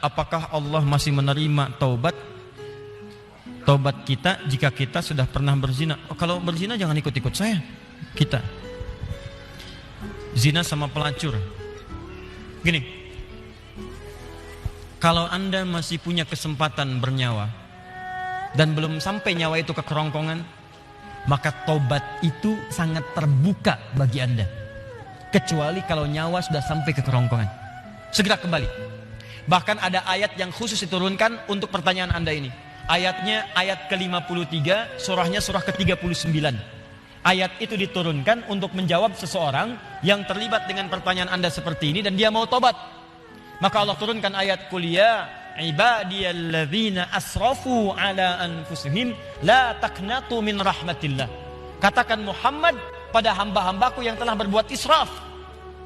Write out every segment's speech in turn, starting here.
apakah Allah masih menerima taubat kita jika kita sudah pernah berzina? Oh, kalau berzina jangan ikut-ikut saya. Kita zina sama pelacur. Gini, kalau Anda masih punya kesempatan bernyawa dan belum sampai nyawa itu ke kerongkongan, maka taubat itu sangat terbuka bagi Anda. Kecuali kalau nyawa sudah sampai ke kerongkongan, segera kembali. Bahkan ada ayat yang khusus diturunkan untuk pertanyaan Anda ini. Ayatnya ayat ke-53, surahnya surah ke-39. Ayat itu diturunkan untuk menjawab seseorang yang terlibat dengan pertanyaan Anda seperti ini dan dia mau tobat. Maka Allah turunkan ayat kuliah, ibadiyalladzina asrafu ala anfusihim la taqnatu min rahmatillah. Katakan Muhammad pada hamba-hambaku yang telah berbuat israf.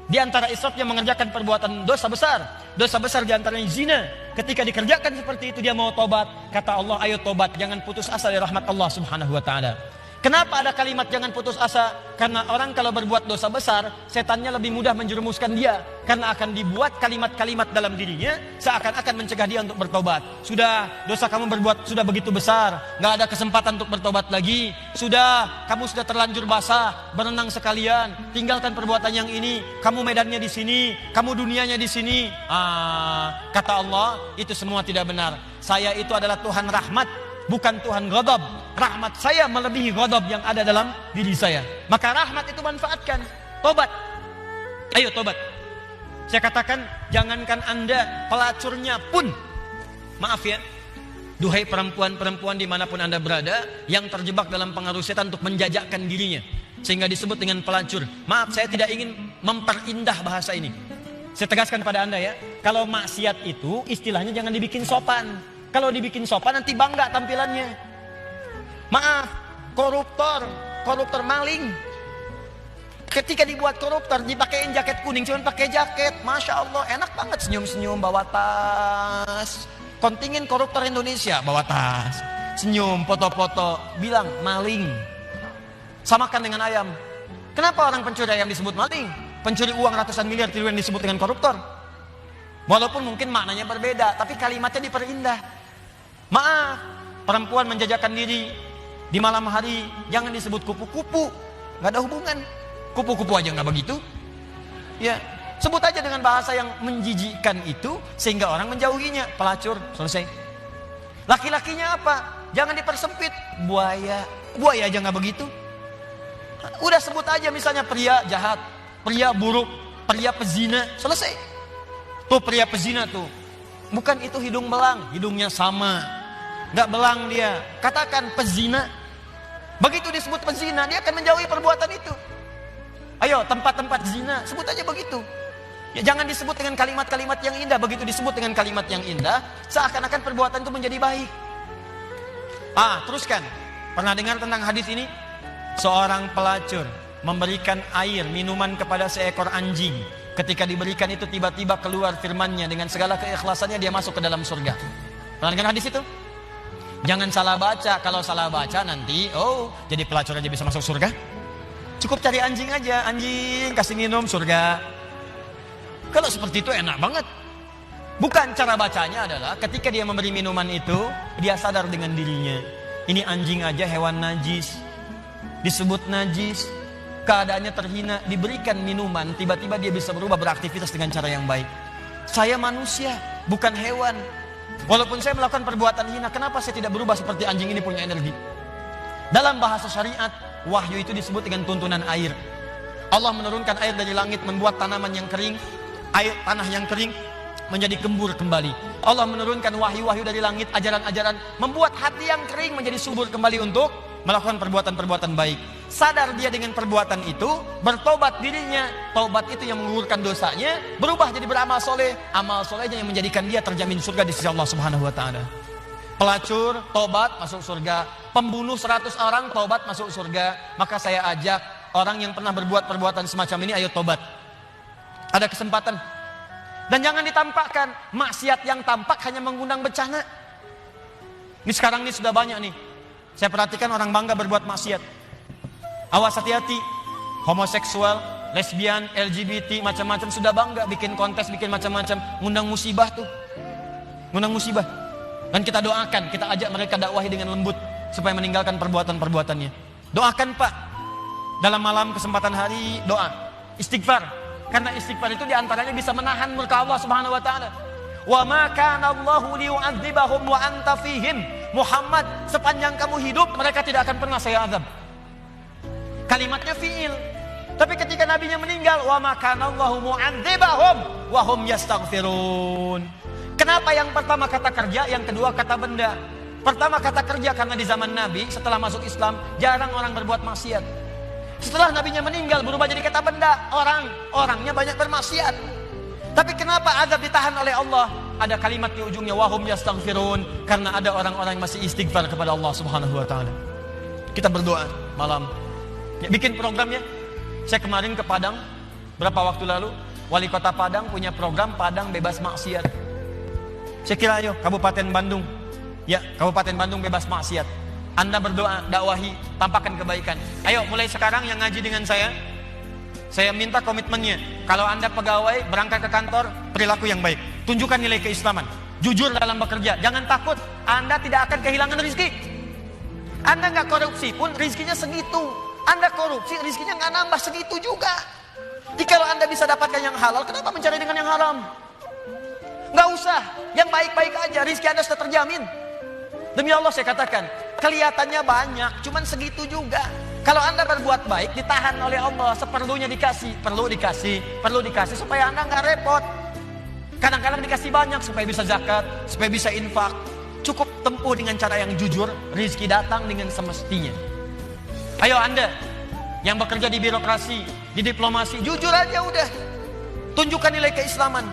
Di antara israfnya mengerjakan perbuatan dosa besar. Dosa besar di antaranya zina. Ketika dikerjakan seperti itu dia mau tobat. Kata Allah, ayo tobat, jangan putus asa dari rahmat Allah Subhanahu wa taala. Kenapa ada kalimat jangan putus asa? Karena orang kalau berbuat dosa besar, setannya lebih mudah menjerumuskan dia. Karena akan dibuat kalimat-kalimat dalam dirinya seakan-akan mencegah dia untuk bertobat. Sudah, dosa kamu berbuat sudah begitu besar, gak ada kesempatan untuk bertobat lagi. Sudah, kamu sudah terlanjur basah, berenang sekalian, tinggalkan perbuatan yang ini. Kamu medannya di sini, kamu dunianya di sini. Kata Allah, itu semua tidak benar. Saya itu adalah Tuhan rahmat, bukan Tuhan ghadab. Rahmat saya melebihi ghadab yang ada dalam diri saya. Maka rahmat itu manfaatkan. Tobat. Ayo tobat. Saya katakan, jangankan Anda, pelacurnya pun. Maaf ya, duhai perempuan-perempuan dimanapun Anda berada, yang terjebak dalam pengaruh setan untuk menjajakkan dirinya, sehingga disebut dengan pelacur. Maaf, saya tidak ingin memperindah bahasa ini. Saya tegaskan pada Anda ya, kalau maksiat itu istilahnya jangan dibikin sopan. Kalau dibikin sopan nanti bangga tampilannya. Maaf, koruptor maling. Ketika dibuat koruptor, dipakein jaket kuning, cuma pakai jaket, masya Allah, enak banget senyum-senyum bawa tas. Kontingen koruptor Indonesia bawa tas, senyum, foto-foto, bilang maling. Samakan dengan ayam. Kenapa orang pencuri ayam disebut maling? Pencuri uang ratusan miliar triliun disebut dengan koruptor. Walaupun mungkin maknanya berbeda, tapi kalimatnya diperindah. Maaf, perempuan menjajakan diri di malam hari jangan disebut kupu-kupu, nggak ada hubungan. Kupu-kupu aja nggak begitu. Ya, sebut aja dengan bahasa yang menjijikkan itu sehingga orang menjauhinya. Pelacur, selesai. Laki-lakinya apa? Jangan dipersempit. Buaya aja nggak begitu. Udah sebut aja misalnya pria jahat, pria buruk, pria pezina, selesai. Tuh pria pezina tuh, bukan itu hidung belang, hidungnya sama, nggak belang dia. Katakan pezina. Begitu disebut pezina, dia akan menjauhi perbuatan itu. Ayo tempat-tempat zina, sebut aja begitu. Ya, jangan disebut dengan kalimat-kalimat yang indah. Begitu disebut dengan kalimat yang indah, seakan-akan perbuatan itu menjadi baik. Teruskan. Pernah dengar tentang hadis ini? Seorang pelacur memberikan air, minuman kepada seekor anjing. Ketika diberikan itu tiba-tiba keluar firman-Nya, dengan segala keikhlasannya dia masuk ke dalam surga. Pernah dengar hadis itu? Jangan salah baca. Kalau salah baca nanti, jadi pelacur aja bisa masuk surga. Cukup cari anjing aja, anjing kasih minum surga. Kalau seperti itu enak banget. Bukan, cara bacanya adalah ketika dia memberi minuman itu, dia sadar dengan dirinya. Ini anjing aja hewan najis, disebut najis, keadaannya terhina, diberikan minuman, tiba-tiba dia bisa berubah, beraktivitas dengan cara yang baik. Saya manusia, bukan hewan. Walaupun saya melakukan perbuatan hina, kenapa saya tidak berubah seperti anjing ini punya energi? Dalam bahasa syariat, wahyu itu disebut dengan tuntunan air. Allah menurunkan air dari langit, membuat tanaman yang kering, tanah yang kering menjadi gembur kembali. Allah menurunkan wahyu-wahyu dari langit, ajaran-ajaran, membuat hati yang kering menjadi subur kembali untuk melakukan perbuatan-perbuatan baik. Sadar dia dengan perbuatan itu, bertobat dirinya. Taubat itu yang menggugurkan dosanya, berubah jadi beramal soleh. Amal solehnya yang menjadikan dia terjamin surga di sisi Allah Subhanahu wa taala. Pelacur, tobat, masuk surga. Pembunuh 100 orang, tobat, masuk surga. Maka saya ajak orang yang pernah berbuat perbuatan semacam ini, ayo tobat. Ada kesempatan. Dan jangan ditampakkan. Maksiat yang tampak hanya mengundang bencana. Ini sekarang ini sudah banyak nih. Saya perhatikan orang bangga berbuat maksiat. Awas, hati-hati. Homoseksual, lesbian, LGBT, macam-macam sudah bangga bikin kontes, bikin macam-macam, ngundang musibah tuh. ngundang musibah. Dan kita doakan, kita ajak mereka dakwahi dengan lembut supaya meninggalkan perbuatan-perbuatannya. Doakan Pak, dalam malam kesempatan hari doa, istighfar. Karena istighfar itu diantaranya bisa menahan murka Allah Subhanahu Wa Taala. Wa ma kana Allahu liyu'adzibahum wa anta fihim. Muhammad, sepanjang kamu hidup mereka tidak akan pernah saya azab. Kalimatnya fiil. Tapi ketika nabinya meninggal, wa ma kana Allahu mu'adzibahum wa hum yastaghfirun. Kenapa yang pertama kata kerja, yang kedua kata benda? Pertama kata kerja karena di zaman Nabi setelah masuk Islam jarang orang berbuat maksiat. Setelah nabinya meninggal berubah jadi kata benda, orangnya banyak bermaksiat. Tapi kenapa azab ditahan oleh Allah? Ada kalimat di ujungnya wahum yastaghfirun, karena ada orang-orang yang masih istighfar kepada Allah Subhanahu Wa Taala. Kita berdoa malam. Ya, bikin programnya. Saya kemarin ke Padang berapa waktu lalu, wali kota Padang punya program Padang bebas maksiat. Saya kira ayo Kabupaten Bandung, ya Kabupaten Bandung bebas maksiat. Anda berdoa, dakwahi, tampakkan kebaikan. Ayo mulai sekarang yang ngaji dengan saya minta komitmennya. Kalau Anda pegawai berangkat ke kantor, perilaku yang baik, tunjukkan nilai keislaman, jujur dalam bekerja, jangan takut. Anda tidak akan kehilangan rezeki. Anda nggak korupsi pun rezekinya segitu. Anda korupsi, rezekinya nggak nambah segitu juga. Jadi kalau Anda bisa dapatkan yang halal, kenapa mencari dengan yang haram? Nggak usah, yang baik-baik aja, rezeki Anda sudah terjamin. Demi Allah saya katakan, kelihatannya banyak, cuman segitu juga. Kalau Anda berbuat baik, ditahan oleh Allah, seperlunya dikasih, perlu dikasih supaya Anda nggak repot. Kadang-kadang dikasih banyak supaya bisa zakat, supaya bisa infak. Cukup tempuh dengan cara yang jujur, rezeki datang dengan semestinya. Ayo Anda yang bekerja di birokrasi, di diplomasi, jujur aja udah. Tunjukkan nilai keislaman.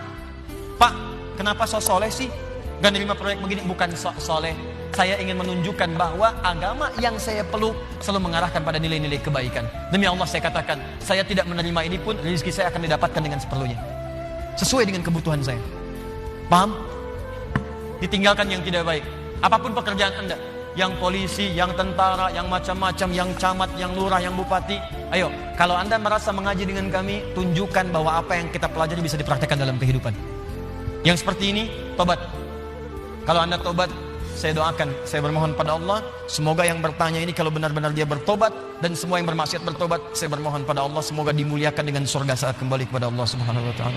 Pak, kenapa so soleh sih? Gak nerima proyek begini, bukan sok soleh. Saya ingin menunjukkan bahwa agama yang saya peluk selalu mengarahkan pada nilai-nilai kebaikan. Demi Allah saya katakan, saya tidak menerima ini pun rezeki saya akan didapatkan dengan seperlunya, sesuai dengan kebutuhan saya. Paham? Ditinggalkan yang tidak baik. Apapun pekerjaan Anda, yang polisi, yang tentara, yang macam-macam, yang camat, yang lurah, yang bupati. Ayo, kalau Anda merasa mengaji dengan kami, tunjukkan bahwa apa yang kita pelajari bisa dipraktekkan dalam kehidupan. Yang seperti ini, tobat. Kalau Anda tobat, saya doakan, saya bermohon pada Allah, semoga yang bertanya ini kalau benar-benar dia bertobat, dan semua yang bermaksiat bertobat, saya bermohon pada Allah semoga dimuliakan dengan surga saat kembali kepada Allah Subhanahu Wa Taala.